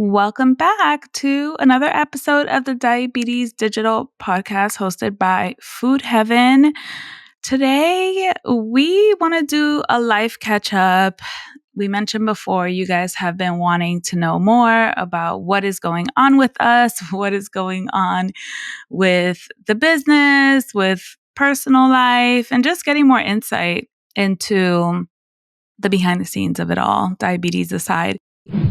Welcome back to another episode of the Diabetes Digital Podcast hosted by Food Heaven. Today, we want to do a life catch up. We mentioned before, you guys have been wanting to know more about what is going on with us, what is going on with the business, with personal life, and just getting more insight into the behind the scenes of it all, diabetes aside.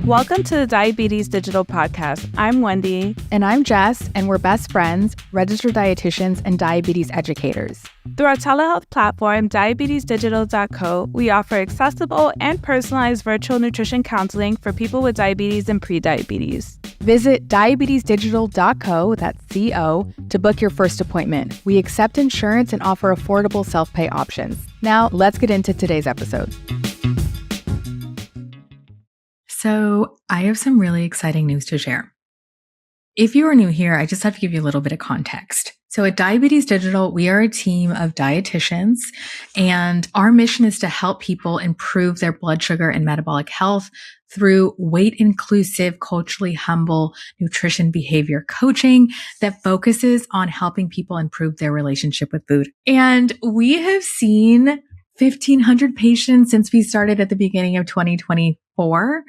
Welcome to the Diabetes Digital Podcast. I'm Wendy. And I'm Jess, and we're best friends, registered dietitians, and diabetes educators. Through our telehealth platform, diabetesdigital.co, we offer accessible and personalized virtual nutrition counseling for people with diabetes and prediabetes. Visit diabetesdigital.co, that's C-O, to book your first appointment. We accept insurance and offer affordable self-pay options. Now, let's get into today's episode. So I have some really exciting news to share. If you are new here, I just have to give you a little bit of context. So at Diabetes Digital, we are a team of dietitians, and our mission is to help people improve their blood sugar and metabolic health through weight-inclusive, culturally humble nutrition behavior coaching that focuses on helping people improve their relationship with food. And we have seen 1,500 patients since we started at the beginning of 2024,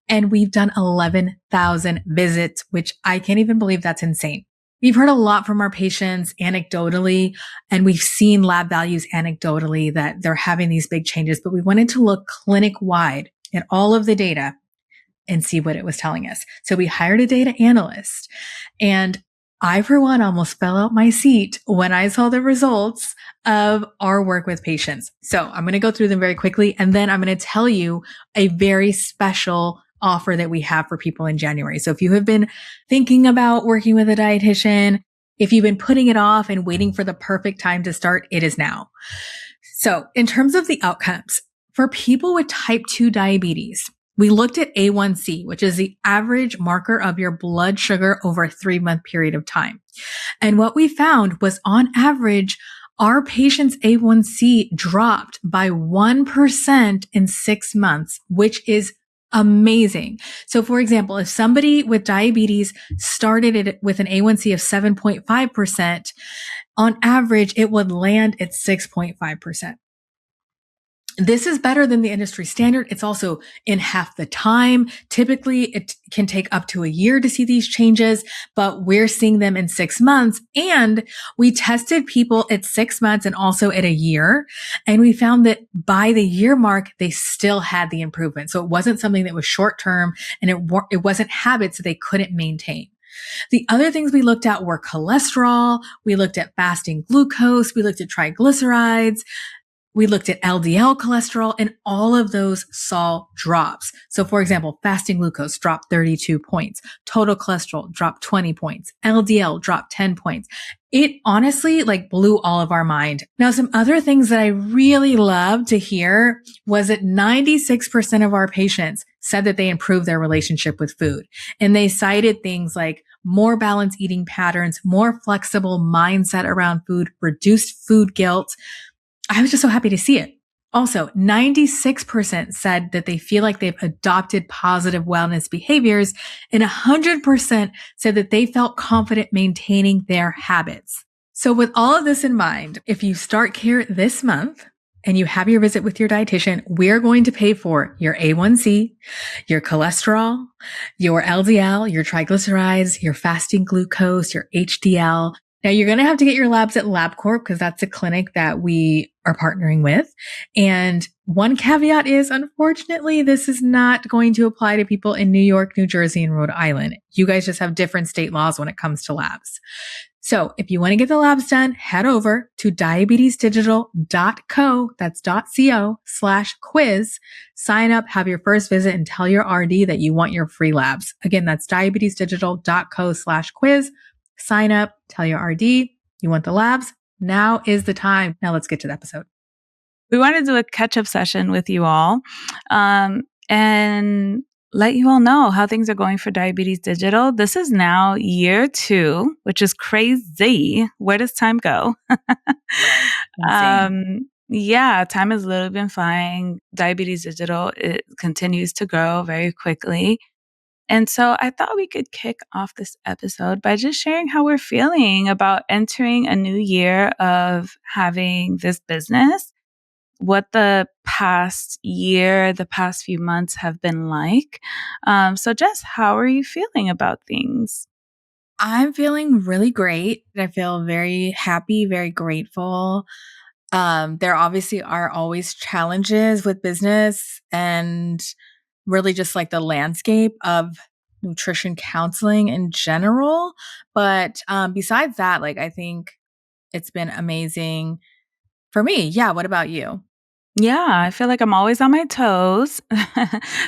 and we've done 11,000 visits, which I can't even believe that's insane. We've heard a lot from our patients anecdotally, and we've seen lab values anecdotally that they're having these big changes, but we wanted to look clinic-wide at all of the data and see what it was telling us. So we hired a data analyst, and I, for one, almost fell out my seat when I saw the results of our work with patients. So I'm going to go through them very quickly, and then I'm going to tell you a very special offer that we have for people in January. So if you have been thinking about working with a dietitian, if you've been putting it off and waiting for the perfect time to start, it is now. So in terms of the outcomes, for people with type 2 diabetes, we looked at A1C, which is the average marker of your blood sugar over a 3-month period of time. And what we found was, on average, our patients' A1C dropped by 1% in 6 months, which is amazing. So for example, if somebody with diabetes started it with an A1C of 7.5%, on average, it would land at 6.5%. This is better than the industry standard. It's also in half the time. Typically, it can take up to a year to see these changes, but we're seeing them in 6 months. And we tested people at 6 months and also at a year. And we found that by the year mark, they still had the improvement. So it wasn't something that was short term, and it wasn't habits that they couldn't maintain. The other things we looked at were cholesterol. We looked at fasting glucose. We looked at triglycerides. We looked at LDL cholesterol, and all of those saw drops. So for example, fasting glucose dropped 32 points. Total cholesterol dropped 20 points. LDL dropped 10 points. It honestly blew all of our mind. Now, some other things that I really loved to hear was that 96% of our patients said that they improved their relationship with food. And they cited things like more balanced eating patterns, more flexible mindset around food, reduced food guilt. I was just so happy to see it. Also, 96% said that they feel like they've adopted positive wellness behaviors, and 100% said that they felt confident maintaining their habits. So with all of this in mind, if you start care this month and you have your visit with your dietitian, we're going to pay for your A1C, your cholesterol, your LDL, your triglycerides, your fasting glucose, your HDL. Now, you're going to have to get your labs at LabCorp because that's a clinic that we are partnering with. And one caveat is, unfortunately, this is not going to apply to people in New York, New Jersey, and Rhode Island. You guys just have different state laws when it comes to labs. So if you want to get the labs done, head over to diabetesdigital.co, that's .co/quiz, sign up, have your first visit, and tell your RD that you want your free labs. Again, that's diabetesdigital.co/quiz. Sign up, tell your RD you want the labs. Now is the time. Now let's get to the episode. We want to do a catch-up session with you all and let you all know how things are going for Diabetes Digital. This is now year 2, which is crazy. Where does time go? Yeah, time has literally been flying. Diabetes Digital, it continues to grow very quickly. And so I thought we could kick off this episode by just sharing how we're feeling about entering a new year of having this business, what the past year, the past few months have been like. So, Jess, how are you feeling about things? I'm feeling really great. I feel very happy, very grateful. There obviously are always challenges with business and really just like the landscape of nutrition counseling in general. But besides that, like I think it's been amazing for me. Yeah. What about you? Yeah, I feel like I'm always on my toes.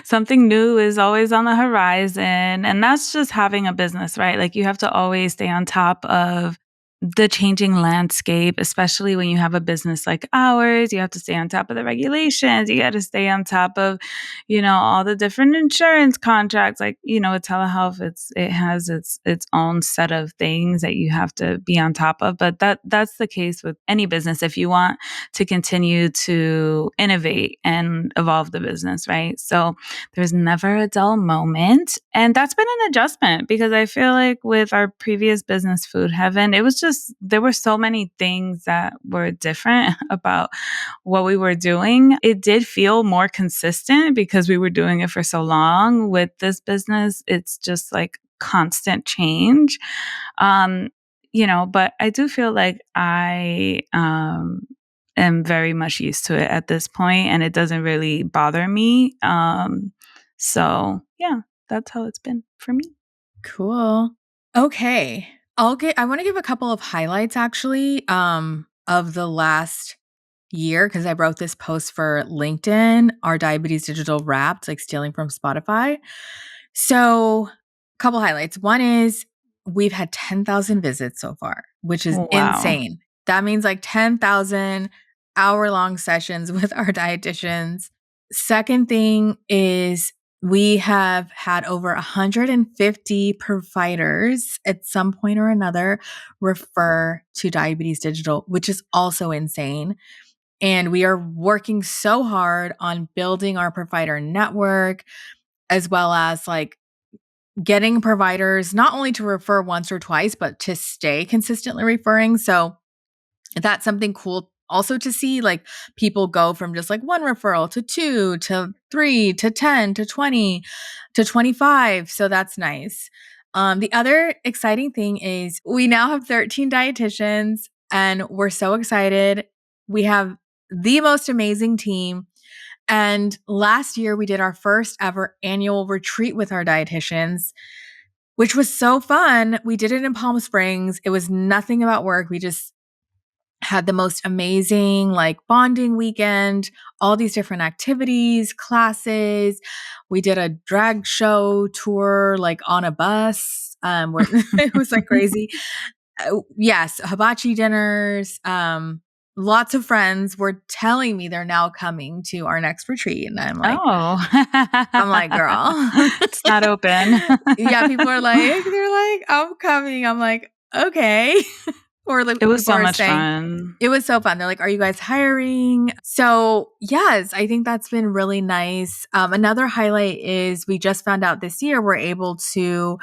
Something new is always on the horizon. And that's just having a business, right? Like you have to always stay on top of the changing landscape, especially when you have a business like ours. You have to stay on top of the regulations. You got to stay on top of, all the different insurance contracts. Like, with telehealth, it has its own set of things that you have to be on top of. But that's the case with any business if you want to continue to innovate and evolve the business, right? So there's never a dull moment. And that's been an adjustment because I feel like with our previous business, Food Heaven, it was just, there were so many things that were different about what we were doing. It did feel more consistent because we were doing it for so long. With this business, it's just like constant change. Um, but I do feel like I am very much used to it at this point and it doesn't really bother me. So yeah, that's how it's been for me. Cool. Okay. I want to give a couple of highlights actually of the last year because I wrote this post for LinkedIn, our diabetes digital wrapped, like stealing from Spotify. So, a couple highlights. One is we've had 10,000 visits so far, which is Wow. insane. That means like 10,000 hour-long sessions with our dietitians. Second thing is we have had over 150 providers at some point or another refer to Diabetes Digital, which is also insane. And we are working so hard on building our provider network as well as like getting providers not only to refer once or twice, but to stay consistently referring. So that's something cool also to see, like people go from just like one referral to 2 to 3 to 10 to 20 to 25. So that's nice. The other exciting thing is we now have 13 dietitians and we're so excited. We have the most amazing team. And last year we did our first ever annual retreat with our dietitians, which was so fun. We did it in Palm Springs. It was nothing about work. We just had the most amazing like bonding weekend, all these different activities, classes. We did a drag show tour like on a bus where it was like crazy. Yes, hibachi dinners. Lots of friends were telling me they're now coming to our next retreat and Oh, I'm like, girl. it's not open. Yeah, they're like, I'm coming. I'm like, okay. Or like It was people so are much saying, fun. it was so fun. They're like, are you guys hiring? So, yes, I think that's been really nice. Another highlight is we just found out this year we're able to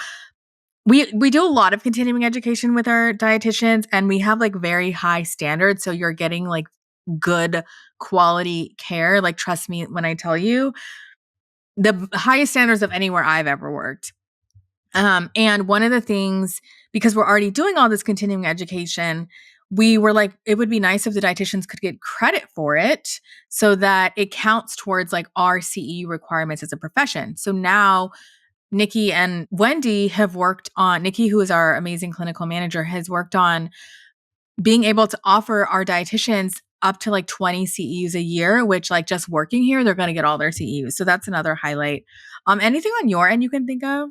we do a lot of continuing education with our dietitians and we have like very high standards. So you're getting like good quality care. Like, trust me when I tell you, the highest standards of anywhere I've ever worked. And one of the things, because we're already doing all this continuing education, we were like, it would be nice if the dietitians could get credit for it so that it counts towards like our CE requirements as a profession. So now Nikki and Wendy have worked on, Nikki, who is our amazing clinical manager, has worked on being able to offer our dietitians up to like 20 CEUs a year, which like just working here, they're going to get all their CEUs. So that's another highlight. Anything on your end you can think of?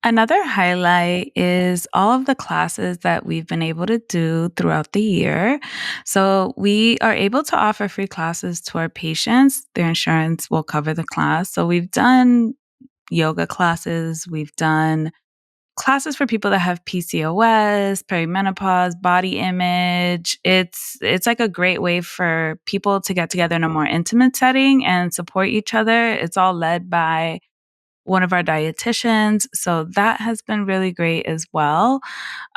Another highlight is all of the classes that we've been able to do throughout the year. So we are able to offer free classes to our patients. Their insurance will cover the class. So we've done yoga classes, we've done classes for people that have PCOS, perimenopause, body image. It's like a great way for people to get together in a more intimate setting and support each other. It's all led by one of our dietitians. So that has been really great as well.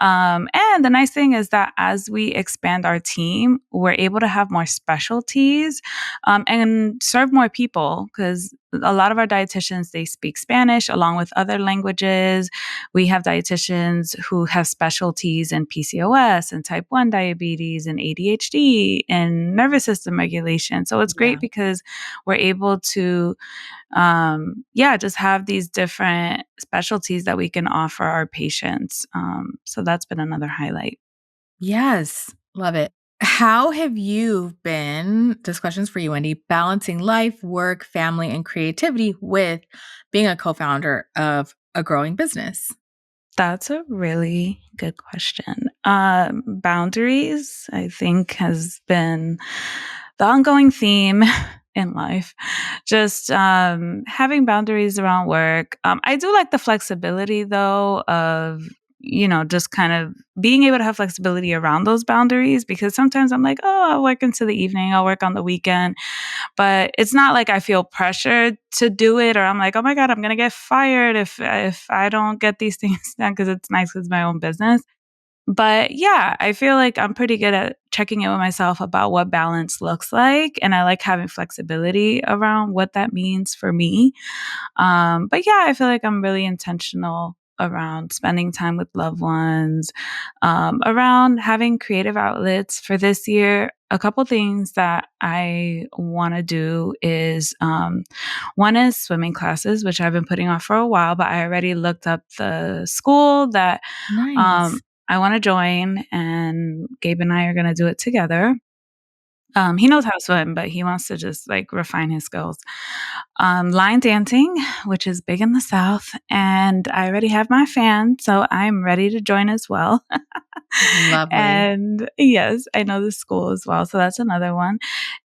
And the nice thing is that as we expand our team, we're able to have more specialties and serve more people, because a lot of our dietitians, they speak Spanish along with other languages. We have dietitians who have specialties in PCOS and type 1 diabetes and ADHD and nervous system regulation. So it's Yeah. great because we're able to just have these different specialties that we can offer our patients. So that's been another highlight. Yes. Love it. How have you been, this question's for you, Wendy, balancing life, work, family, and creativity with being a co-founder of a growing business? That's a really good question. Boundaries, I think, has been the ongoing theme in life. Just having boundaries around work. I do like the flexibility, though, of just kind of being able to have flexibility around those boundaries, because sometimes I'm like, oh, I'll work into the evening, I'll work on the weekend. But it's not like I feel pressured to do it, or I'm like, oh my God, I'm going to get fired if I don't get these things done, because it's nice, because it's my own business. But yeah, I feel like I'm pretty good at checking in with myself about what balance looks like. And I like having flexibility around what that means for me. But yeah, I feel like I'm really intentional around spending time with loved ones, around having creative outlets for this year. A couple things that I want to do is one is swimming classes, which I've been putting off for a while, but I already looked up the school that Nice. I want to join, and Gabe and I are going to do it together. He knows how to swim, but he wants to just like refine his skills. Line dancing, which is big in the South, and I already have my fan, so I'm ready to join as well. Lovely. And yes, I know the school as well, so that's another one.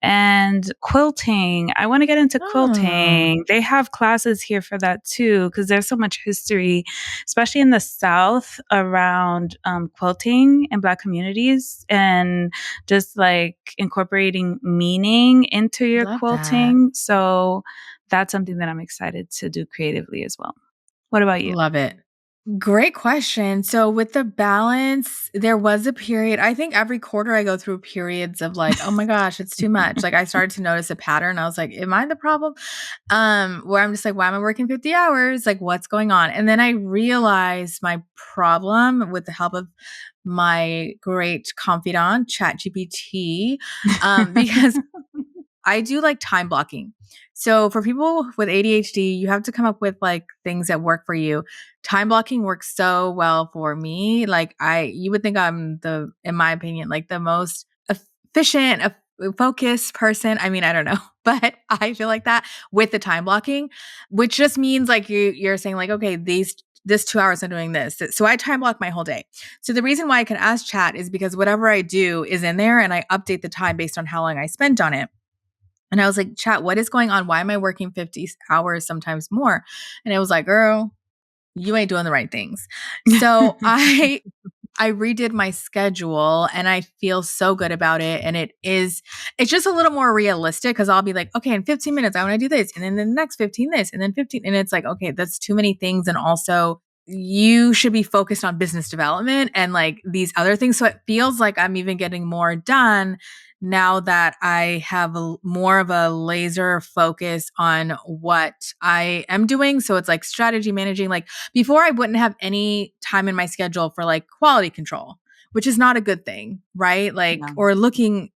And quilting, I want to get into Oh, quilting. They have classes here for that too, because there's so much history, especially in the South, around quilting in Black communities, and just like incorporating meaning into your love that. quilting. So that's something that I'm excited to do creatively as well. What about you? Love it. Great question. So with the balance, there was a period, I think every quarter I go through periods of like, oh my gosh, it's too much. Like I started to notice a pattern. I was like, am I the problem? Where I'm just like, why am I working 50 hours? Like what's going on? And then I realized my problem, with the help of my great confidant, ChatGPT, because I do like time blocking. So for people with ADHD, you have to come up with like things that work for you. Time blocking works so well for me. Like you would think I'm in my opinion, like the most efficient, focused person. I mean, I don't know, but I feel like that with the time blocking, which just means like you're saying like, okay, this 2 hours I'm doing this. So I time block my whole day. So the reason why I can ask chat is because whatever I do is in there, and I update the time based on how long I spent on it. And I was like, chat, what is going on? Why am I working 50 hours, sometimes more? And it was like, girl, you ain't doing the right things. So I redid my schedule, and I feel so good about it. And it's just a little more realistic, because I'll be like, okay, in 15 minutes, I want to do this. And then the next 15, this, and then 15. And it's like, okay, that's too many things. And also, you should be focused on business development and like these other things. So it feels like I'm even getting more done now that I have more of a laser focus on what I am doing. So it's like strategy managing. Like before, I wouldn't have any time in my schedule for like quality control, which is not a good thing, right? Like, Yeah. or looking,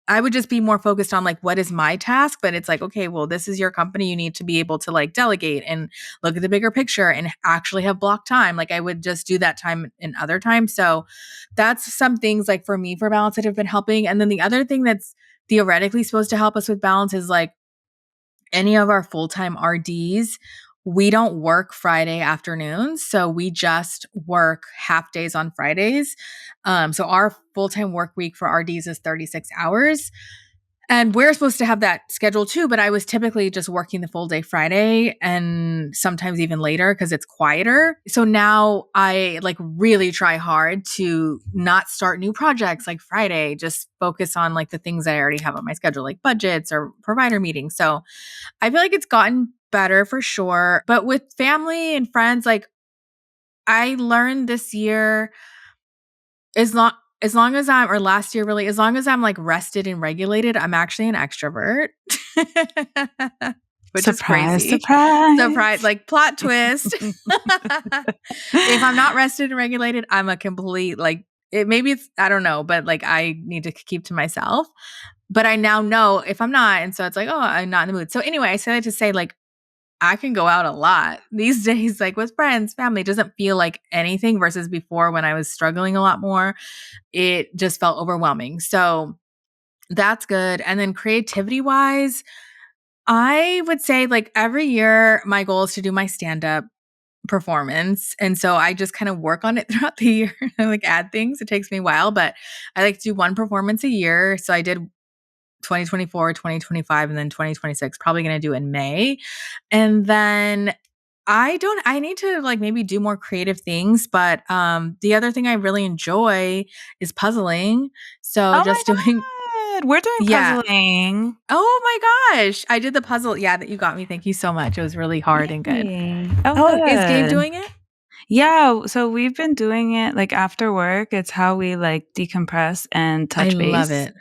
I would just be more focused on like, what is my task? But it's like, okay, well, this is your company. You need to be able to like delegate and look at the bigger picture and actually have block time. Like I would just do that time in other times. So that's some things like for me for balance that have been helping. And then the other thing that's theoretically supposed to help us with balance is like any of our full-time RDs, we don't work Friday afternoons. So we just work half days on Fridays. So our full-time work week for RDs is 36 hours. And we're supposed to have that schedule too, but I was typically just working the full day Friday and sometimes even later because it's quieter. So now I like really try hard to not start new projects like Friday, just focus on like the things I already have on my schedule, like budgets or provider meetings. So I feel like it's gotten better for sure. But with family and friends, like I learned this year, as long as I'm, or last year really, as long as I'm like rested and regulated, I'm actually an extrovert. Which is Surprise, crazy. Surprise, surprise. like plot twist. If I'm not rested and regulated, I'm a complete like maybe it's I don't know, but like I need to keep to myself. But I now know if I'm not, and so it's like, oh, I'm not in the mood. So anyway, I say that to say like I can go out a lot these days, like with friends, family. It doesn't feel like anything versus before when I was struggling a lot more. It just felt overwhelming. So that's good. And then creativity wise, I would say like every year, my goal is to do my stand up performance. And so I just kind of work on it throughout the year and like add things. It takes me a while, but I like to do one performance a year. So I did 2024, 2025, and then 2026, probably going to do in May. And then I need to like maybe do more creative things, but the other thing I really enjoy is puzzling. So Oh my just doing God. We're doing yeah. puzzling. Oh my gosh. I did the puzzle. Yeah, that you got me. Thank you so much. It was really hard and good. Yay. Oh, Oh, is Gabe good. doing it? Yeah, so we've been doing it like after work. It's how we like decompress and I touch love base. it.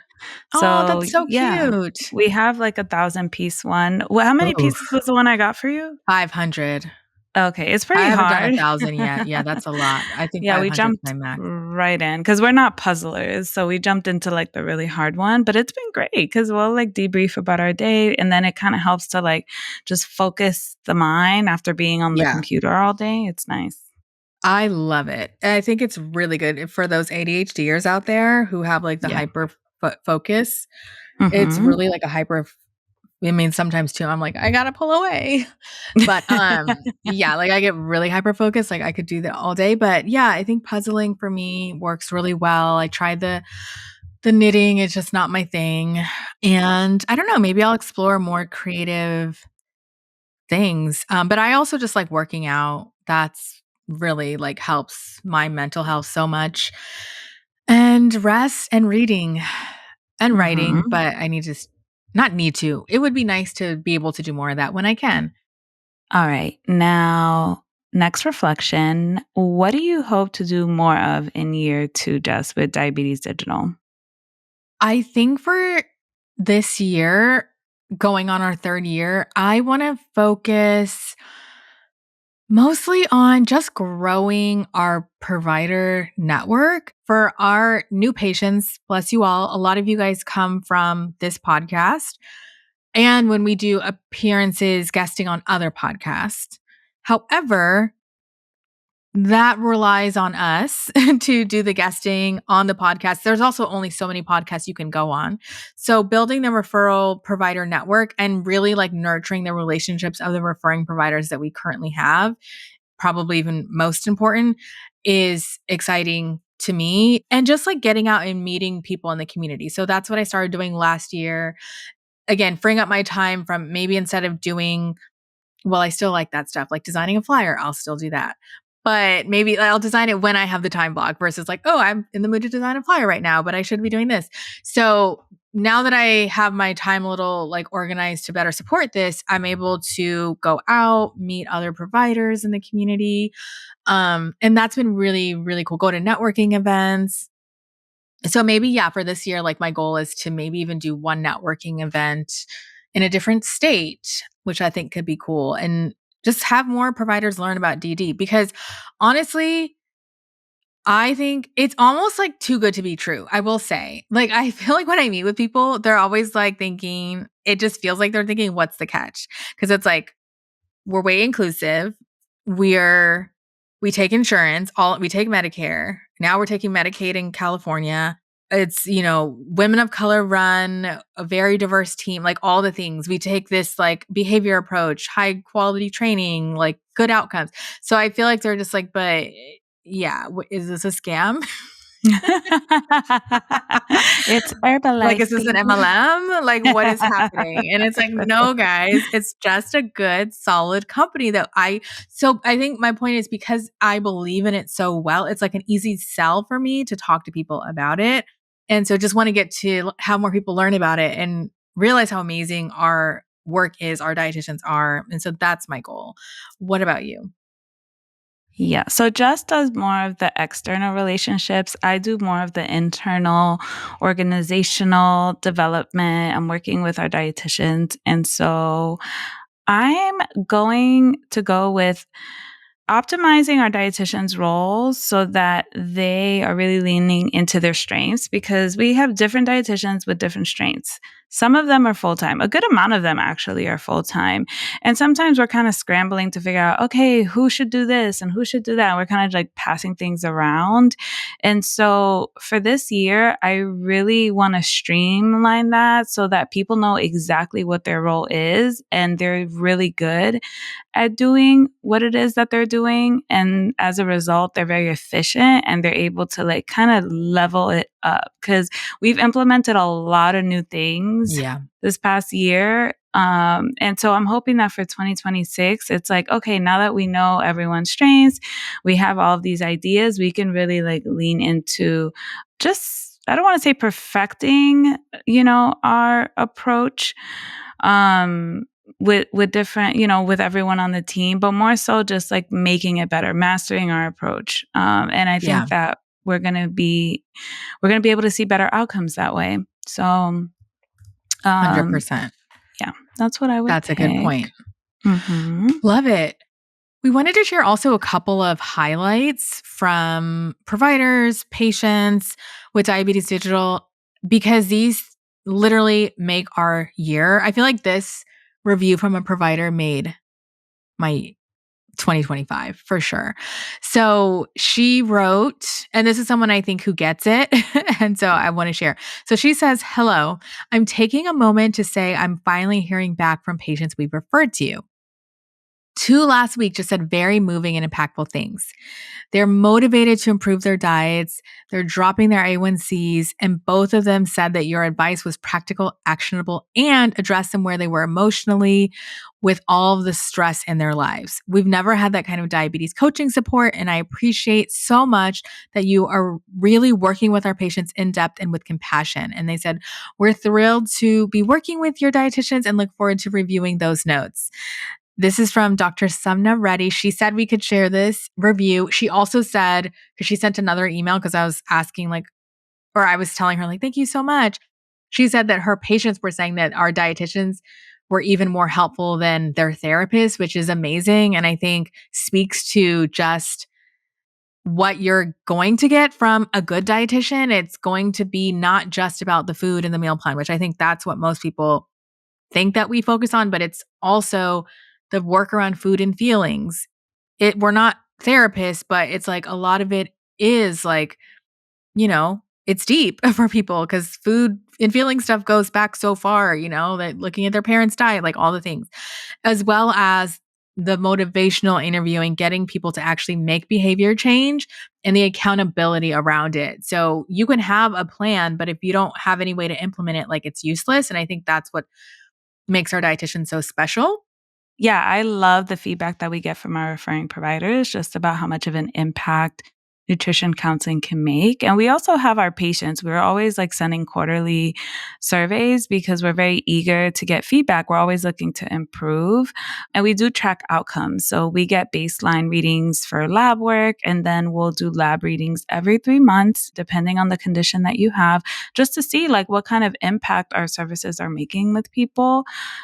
Oh, So that's so yeah, cute. we have like 1,000 piece one. Well, how many Ooh, pieces was the one I got for you? 500. Okay, it's I pretty haven't done hard. 1,000 yet. Yeah, that's a lot. I think Yeah, we 500 is jumped my max. right in because we're not puzzlers. So we jumped into like the really hard one, but it's been great because we'll like debrief about our day and then it kind of helps to like just focus the mind after being on the Yeah. computer all day. It's nice. I love it. And I think it's really good for those ADHDers out there who have like the Yeah. hyper focus. It's Mm-hmm. really like a hyper I mean, sometimes too, I'm like, I gotta pull away. But yeah, like I get really hyper focused. Like I could do that all day. But yeah, I think puzzling for me works really well. I tried the knitting, it's just not my thing. And I don't know, maybe I'll explore more creative things. But I also just like working out. That's really like helps my mental health so much. And rest and reading and writing, Mm-hmm. but I need to not need to. It would be nice to be able to do more of that when I can. All right. Now, next reflection. What do you hope to do more of in year two, Jess, with Diabetes Digital? I think for this year, going on our third year, I want to focus mostly on just growing our provider network for our new patients. Bless you all. A lot of you guys come from this podcast. And when we do appearances, guesting on other podcasts. However, that relies on us to do the guesting on the podcast. There's also only so many podcasts you can go on. So building the referral provider network and really like nurturing the relationships of the referring providers that we currently have, probably even most important, is exciting to me. And just like getting out and meeting people in the community. So that's what I started doing last year. Again, freeing up my time from maybe instead of doing well, I still like that stuff, like designing a flyer, I'll still do that. But maybe I'll design it when I have the time block versus like, oh, I'm in the mood to design a flyer right now, but I should be doing this. So now that I have my time a little like organized to better support this, I'm able to go out, meet other providers in the community. And that's been really, really cool. Go to networking events. So maybe, yeah, for this year, like my goal is to maybe even do one networking event in a different state, which I think could be cool. And just have more providers learn about DD because honestly, I think it's almost like too good to be true. I will say, like, I feel like when I meet with people, they're always like thinking, it just feels like they're thinking, what's the catch? Because it's like, we're way inclusive. We take insurance, we take Medicare. Now we're taking Medicaid in California. It's, women of color run a very diverse team, like all the things. We take this like behavior approach, high quality training, like good outcomes. So I feel like they're just like, but yeah, is this a scam? It's Like, is Herbalife, this an baby. MLM? Like, what is happening? And it's like, no, guys, it's just a good, solid company so I think my point is because I believe in it so well, it's like an easy sell for me to talk to people about it. And so just want to get to how more people learn about it and realize how amazing our work is, our dietitians are. And so that's my goal. What about you? Yeah. So Jess does more of the external relationships. I do more of the internal organizational development. I'm working with our dietitians. And so I'm going to go with optimizing our dietitians' roles so that they are really leaning into their strengths, because we have different dietitians with different strengths. Some of them are full time. A good amount of them actually are full time. And sometimes we're kind of scrambling to figure out, okay, who should do this and who should do that? And we're kind of like passing things around. And so for this year, I really want to streamline that so that people know exactly what their role is and they're really good at doing what it is that they're doing. And as a result, they're very efficient and they're able to like kind of level it up, because we've implemented a lot of new things Yeah. this past year. And so I'm hoping that for 2026, it's like, okay, now that we know everyone's strengths, we have all of these ideas, we can really like lean into just, I don't want to say perfecting, our approach, with different, with everyone on the team, but more so just like making it better, mastering our approach. And I Yeah. think that we're going to be able to see better outcomes that way. So, 100%. yeah, that's what I would That's a good pick. point. Mm-hmm. Love it. We wanted to share also a couple of highlights from providers, patients with Diabetes Digital, because these literally make our year. I feel like this review from a provider made my 2025 for sure. So she wrote, and this is someone I think who gets it. And so I want to share. So she says, "Hello, I'm taking a moment to say I'm finally hearing back from patients we've referred to you. 2 last week just said very moving and impactful things. They're motivated to improve their diets. They're dropping their A1Cs. And both of them said that your advice was practical, actionable, and addressed them where they were emotionally with all of the stress in their lives. We've never had that kind of diabetes coaching support. And I appreciate so much that you are really working with our patients in depth and with compassion." And they said, "We're thrilled to be working with your dietitians and look forward to reviewing those notes." This is from Dr. Sumna Reddy. She said we could share this review. She also said, because she sent another email because I was asking or I was telling her thank you so much. She said that her patients were saying that our dietitians were even more helpful than their therapists, which is amazing. And I think speaks to just what you're going to get from a good dietitian. It's going to be not just about the food and the meal plan, which I think that's what most people think that we focus on, but it's also the work around food and feelings. We're not therapists, but it's like a lot of it is like, it's deep for people because food and feeling stuff goes back so far, that looking at their parents' diet, like all the things, as well as the motivational interviewing, getting people to actually make behavior change and the accountability around it. So you can have a plan, but if you don't have any way to implement it, like it's useless. And I think that's what makes our dietitian so special. Yeah, I love the feedback that we get from our referring providers just about how much of an impact nutrition counseling can make. And we also have our patients. We're always like sending quarterly surveys because we're very eager to get feedback. We're always looking to improve. And we do track outcomes. So we get baseline readings for lab work, and then we'll do lab readings every 3 months, depending on the condition that you have, just to see like what kind of impact our services are making with people.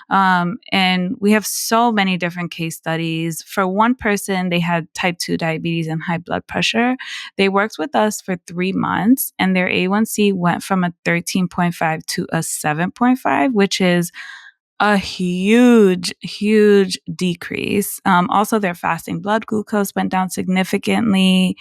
And we have so many different case studies. For one person, they had type 2 diabetes and high blood pressure. They worked with us for 3 months and their A1C went from a 13.5 to a 7.5, which is a huge, huge decrease. Also, their fasting blood glucose went down significantly.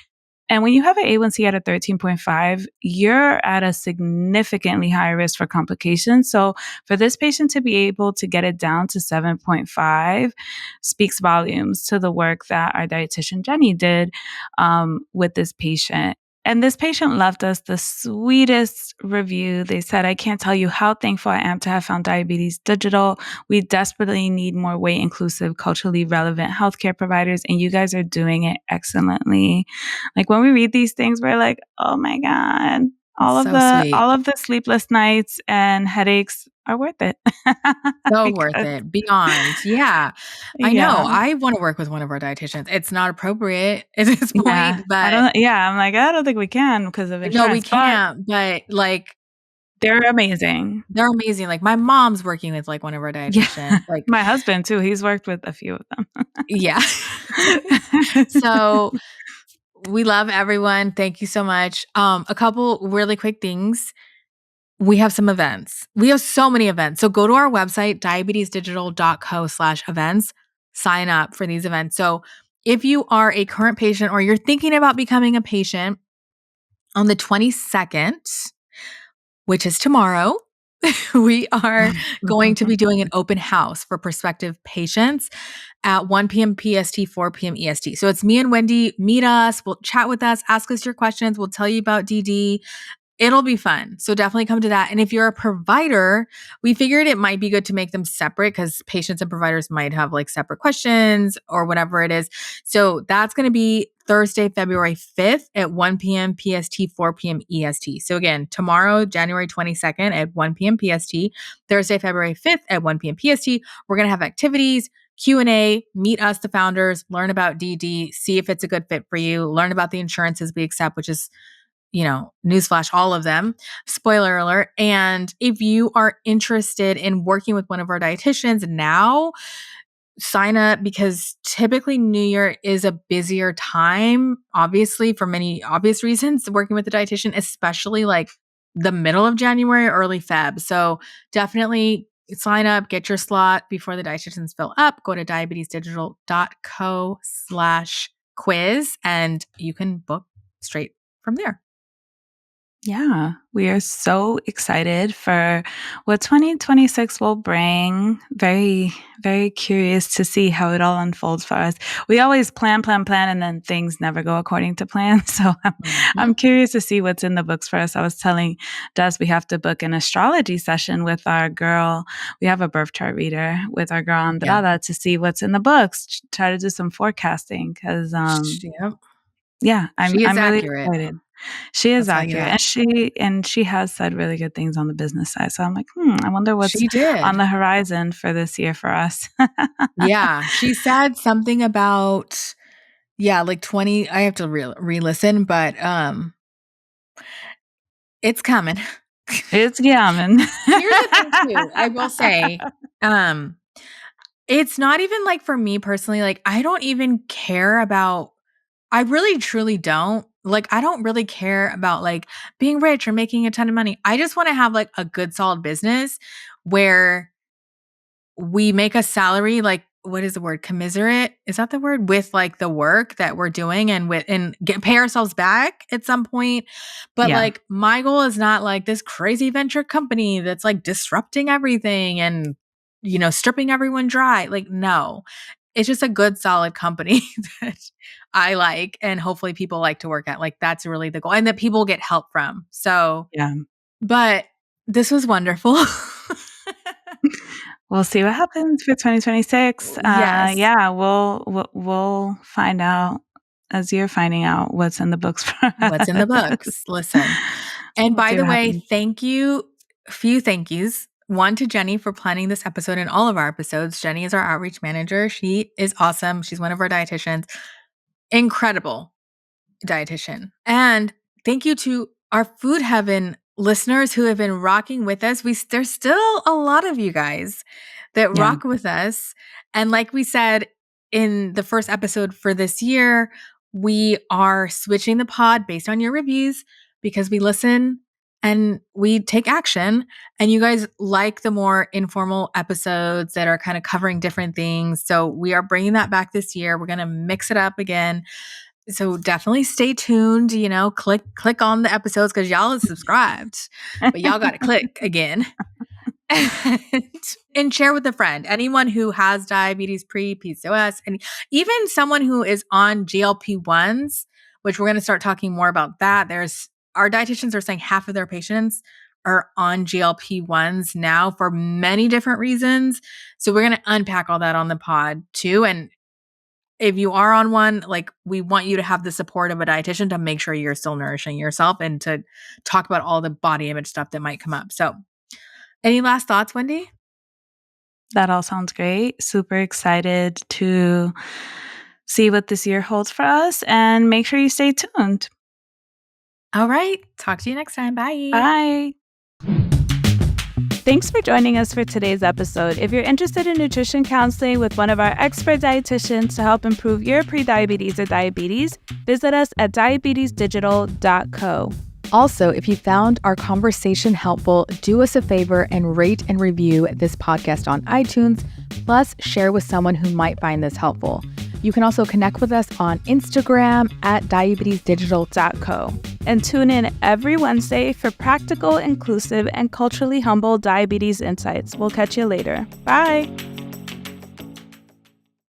And when you have an A1C at a 13.5, you're at a significantly higher risk for complications. So for this patient to be able to get it down to 7.5 speaks volumes to the work that our dietitian Jenny did with this patient. And this patient left us the sweetest review. They said, "I can't tell you how thankful I am to have found Diabetes Digital. We desperately need more weight inclusive, culturally relevant healthcare providers, and you guys are doing it excellently." Like when we read these things, we're like, oh my God, all of So the sweet. all of the sleepless nights and headaches are worth it. So worth Because it. Beyond. Yeah. I know. yeah. I want to work with one of our dietitians. It's not appropriate at this Yeah. point, but I'm like, I don't think we can because of no, we insurance, but can't. But like, they're amazing. they're amazing. Like, my mom's working with like one of our Yeah. dietitians. Like, My husband too, he's worked with a few of them. yeah. So we love everyone. Thank you so much. A couple really quick things. We have some events. We have so many events. So go to our website, diabetesdigital.co/events, sign up for these events. So if you are a current patient or you're thinking about becoming a patient on the 22nd, which is tomorrow, we are going to be doing an open house for prospective patients at 1 p.m. PST, 4 p.m. EST. So it's me and Wendy. Meet us. We'll chat with us, ask us your questions. We'll tell you about DD. It'll be fun. So definitely come to that. And if you're a provider, we figured it might be good to make them separate because patients and providers might have like separate questions or whatever it is. So that's going to be Thursday, February 5th at 1 p.m. PST, 4 p.m. EST. So again, tomorrow, January 22nd at 1 p.m. PST, Thursday, February 5th at 1 p.m. PST, we're going to have activities, Q&A, meet us, the founders, learn about DD, see if it's a good fit for you, learn about the insurances we accept, which is newsflash, all of them. Spoiler alert. And if you are interested in working with one of our dietitians now, sign up because typically New Year is a busier time, obviously, for many obvious reasons, working with a dietitian, especially like the middle of January, early Feb. So definitely sign up, get your slot before the dietitians fill up. Go to diabetesdigital.co/quiz and you can book straight from there. Yeah, we are so excited for what 2026 will bring. Very, very curious to see how it all unfolds for us. We always plan, and then things never go according to plan. So I'm Mhm. curious to see what's in the books for us. I was telling Des we have to book an astrology session with our girl. We have a birth chart reader with our girl Yeah. Andrada to see what's in the books. Try to do some forecasting because Yep. yeah, She is I'm really accurate. excited. She is I'll tell you accurate, that. and she has said really good things on the business side. So I'm like, I wonder what's She on did. the horizon for this year for us. Yeah. She said something about, yeah, like 20. I have to re-listen, but it's coming. It's gammon. Here's the thing too. I will say, um, it's not even like for me personally, like I don't even care about I really truly don't. Like I don't really care about like being rich or making a ton of money. I just want to have like a good solid business where we make a salary, like what is the word? Commiserate? Is that the word? With like the work that we're doing and pay ourselves back at some point. But Yeah, like my goal is not like this crazy venture company that's like disrupting everything and stripping everyone dry. Like no. It's just a good solid company that I like and hopefully people like to work at. Like that's really the goal and that people get help from. So, yeah. but this was wonderful. We'll see what happens for 2026. Yes. Yeah, we'll find out as you're finding out what's in the books for What's in the us. books? Listen. And We'll by see the what way, happens. thank you. A few thank yous. One to Jenny for planning this episode and all of our episodes. Jenny is our outreach manager. She is awesome. She's one of our dietitians. Incredible dietitian. And thank you to our Food Heaven listeners who have been rocking with us. There's still a lot of you guys that Yeah, rock with us. And like we said in the first episode for this year, we are switching the pod based on your reviews because we listen and we take action. And you guys like the more informal episodes that are kind of covering different things. So we are bringing that back this year. We're going to mix it up again. So definitely stay tuned, click on the episodes because y'all is subscribed, but y'all got to click again and share with a friend. Anyone who has diabetes, PCOS, and even someone who is on GLP-1s, which we're going to start talking more about that. Our dietitians are saying half of their patients are on GLP-1s now for many different reasons. So we're going to unpack all that on the pod too. And if you are on one, like we want you to have the support of a dietitian to make sure you're still nourishing yourself and to talk about all the body image stuff that might come up. So any last thoughts, Wendy? That all sounds great. Super excited to see what this year holds for us, and make sure you stay tuned. All right. Talk to you next time. Bye. Bye. Thanks for joining us for today's episode. If you're interested in nutrition counseling with one of our expert dietitians to help improve your prediabetes or diabetes, visit us at diabetesdigital.co. Also, if you found our conversation helpful, do us a favor and rate and review this podcast on iTunes, plus share with someone who might find this helpful. You can also connect with us on Instagram at diabetesdigital.co. And tune in every Wednesday for practical, inclusive, and culturally humble diabetes insights. We'll catch you later. Bye.